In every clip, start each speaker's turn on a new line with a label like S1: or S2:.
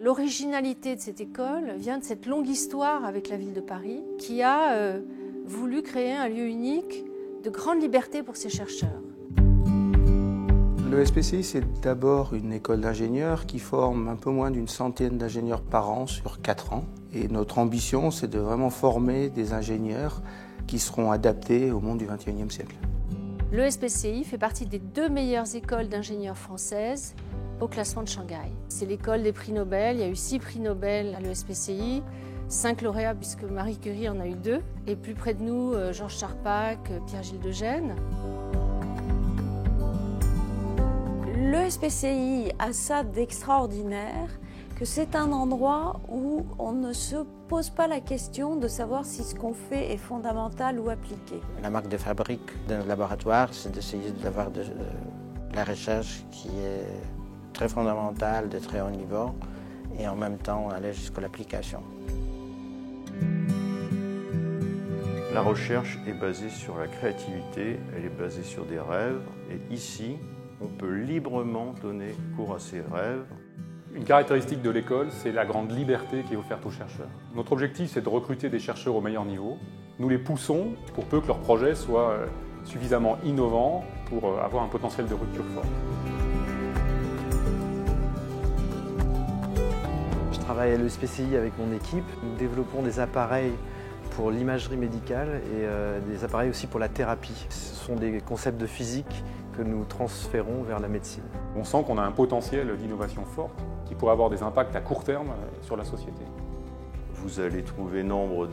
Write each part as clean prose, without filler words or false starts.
S1: L'originalité de cette école vient de cette longue histoire avec la ville de Paris qui a voulu créer un lieu unique de grande liberté pour ses chercheurs.
S2: Le SPCI, c'est d'abord une école d'ingénieurs qui forme un peu moins d'une centaine d'ingénieurs par an sur 4 ans. Et notre ambition, c'est de vraiment former des ingénieurs qui seront adaptés au monde du XXIe siècle.
S1: Le SPCI fait partie des 2 meilleures écoles d'ingénieurs françaises au classement de Shanghai. C'est l'école des prix Nobel. Il y a eu 6 prix Nobel à l'ESPCI, 5 lauréats puisque Marie Curie en a eu 2. Et plus près de nous, Georges Charpak, Pierre-Gilles de Gennes.
S3: Le SPCI a ça d'extraordinaire que c'est un endroit où on ne se pose pas la question de savoir si ce qu'on fait est fondamental ou appliqué.
S4: La marque de fabrique d'un laboratoire, c'est d'essayer d'avoir de la recherche qui est très fondamentale, de très haut niveau, et en même temps aller jusqu'à l'application.
S5: La recherche est basée sur la créativité, elle est basée sur des rêves, et ici, on peut librement donner cours à ces rêves.
S6: Une caractéristique de l'école, c'est la grande liberté qui est offerte aux chercheurs. Notre objectif, c'est de recruter des chercheurs au meilleur niveau. Nous les poussons pour peu que leur projet soit suffisamment innovant pour avoir un potentiel de rupture fort.
S7: Je travaille à l'ESPCI avec mon équipe. Nous développons des appareils pour l'imagerie médicale et des appareils aussi pour la thérapie. Ce sont des concepts de physique que nous transférons vers la médecine.
S6: On sent qu'on a un potentiel d'innovation forte qui pourrait avoir des impacts à court terme sur la société.
S5: Vous allez trouver nombre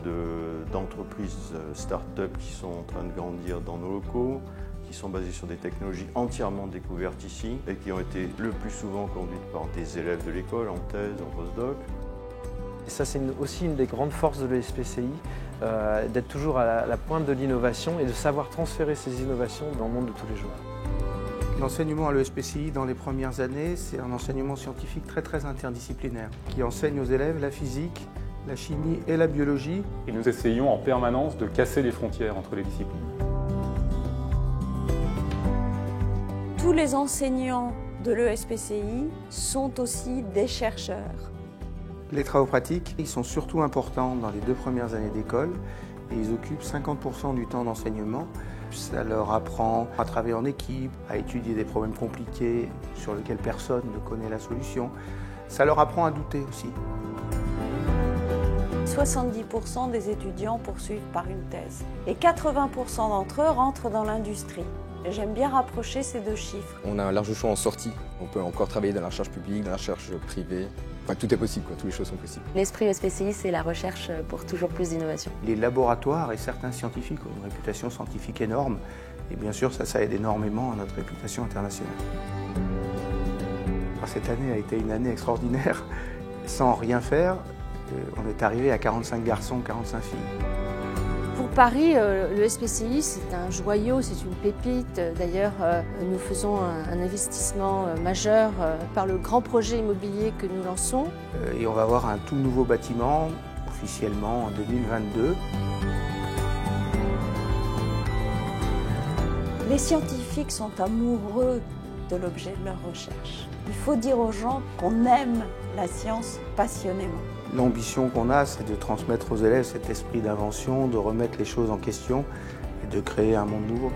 S5: d'entreprises start-up qui sont en train de grandir dans nos locaux, qui sont basées sur des technologies entièrement découvertes ici et qui ont été le plus souvent conduites par des élèves de l'école en thèse, en postdoc.
S7: Et ça, c'est aussi une des grandes forces de l'ESPCI, d'être toujours à la pointe de l'innovation et de savoir transférer ces innovations dans le monde de tous les jours.
S2: L'enseignement à l'ESPCI dans les premières années, c'est un enseignement scientifique très interdisciplinaire qui enseigne aux élèves la physique, la chimie et la biologie.
S6: Et nous essayons en permanence de casser les frontières entre les disciplines.
S3: Tous les enseignants de l'ESPCI sont aussi des chercheurs.
S2: Les travaux pratiques, ils sont surtout importants dans les 2 premières années d'école et ils occupent 50% du temps d'enseignement. Ça leur apprend à travailler en équipe, à étudier des problèmes compliqués sur lesquels personne ne connaît la solution. Ça leur apprend à douter aussi.
S3: 70% des étudiants poursuivent par une thèse et 80% d'entre eux rentrent dans l'industrie. J'aime bien rapprocher ces 2 chiffres.
S8: On a un large choix en sortie. On peut encore travailler dans la recherche publique, dans la recherche privée. Enfin, tout est possible, toutes les choses sont possibles.
S9: L'esprit SPCI, c'est la recherche pour toujours plus d'innovation.
S2: Les laboratoires et certains scientifiques ont une réputation scientifique énorme. Et bien sûr, ça aide énormément à notre réputation internationale. Cette année a été une année extraordinaire. Sans rien faire, on est arrivé à 45 garçons, 45 filles.
S1: Pour Paris, le SPCI, c'est un joyau, c'est une pépite. D'ailleurs, nous faisons un investissement majeur par le grand projet immobilier que nous lançons.
S2: Et on va avoir un tout nouveau bâtiment, officiellement en 2022.
S3: Les scientifiques sont amoureux de l'objet de leur recherche. Il faut dire aux gens qu'on aime la science passionnément.
S2: L'ambition qu'on a, c'est de transmettre aux élèves cet esprit d'invention, de remettre les choses en question et de créer un monde nouveau.